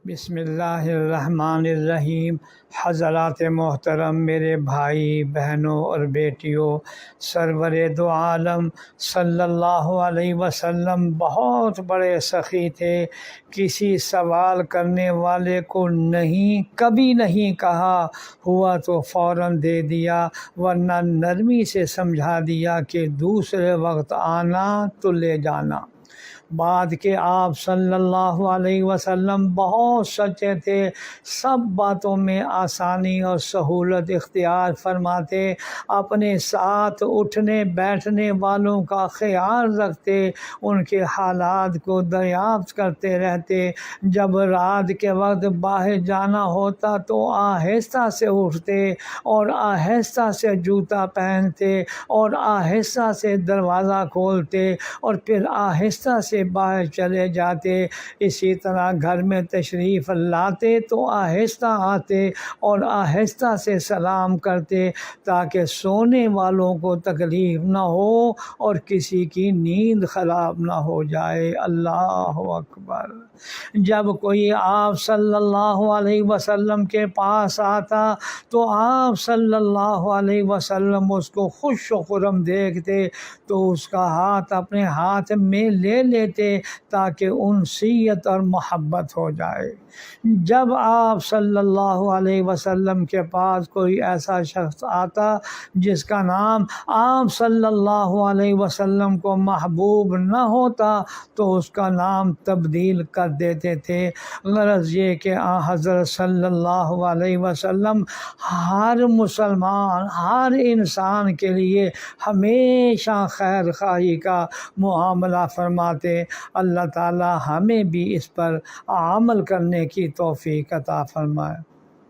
بسم اللہ الرحمن الرحیم۔ حضرات محترم، میرے بھائی بہنوں اور بیٹیوں، سرور دو عالم صلی اللہ علیہ وسلم بہت بڑے سخی تھے۔ کسی سوال کرنے والے کو کبھی نہیں کہا ہوا تو فوراً دے دیا، ورنہ نرمی سے سمجھا دیا کہ دوسرے وقت آنا تو لے جانا۔ بعد کے آپ صلی اللہ علیہ وسلم بہت سچے تھے، سب باتوں میں آسانی اور سہولت اختیار فرماتے، اپنے ساتھ اٹھنے بیٹھنے والوں کا خیال رکھتے، ان کے حالات کو دریافت کرتے رہتے۔ جب رات کے وقت باہر جانا ہوتا تو آہستہ سے اٹھتے اور آہستہ سے جوتا پہنتے اور آہستہ سے دروازہ کھولتے اور پھر آہستہ سے باہر چلے جاتے۔ اسی طرح گھر میں تشریف لاتے تو آہستہ آتے اور آہستہ سے سلام کرتے تاکہ سونے والوں کو تکلیف نہ ہو اور کسی کی نیند خراب نہ ہو جائے۔ اللہ اکبر۔ جب کوئی آپ صلی اللہ علیہ وسلم کے پاس آتا تو آپ صلی اللہ علیہ وسلم اس کو خوش و خرم دیکھتے تو اس کا ہاتھ اپنے ہاتھ میں لے لیتے تاکہ انسیت اور محبت ہو جائے۔ جب آپ صلی اللہ علیہ وسلم کے پاس کوئی ایسا شخص آتا جس کا نام آپ صلی اللہ علیہ وسلم کو محبوب نہ ہوتا تو اس کا نام تبدیل کر دیتے تھے۔ غرض یہ کہ حضرت صلی اللہ علیہ وسلم ہر مسلمان، ہر انسان کے لیے ہمیشہ خیر خواہی کا معاملہ فرماتے۔ اللہ تعالی ہمیں بھی اس پر عمل کرنے کی توفیق عطا فرمائے۔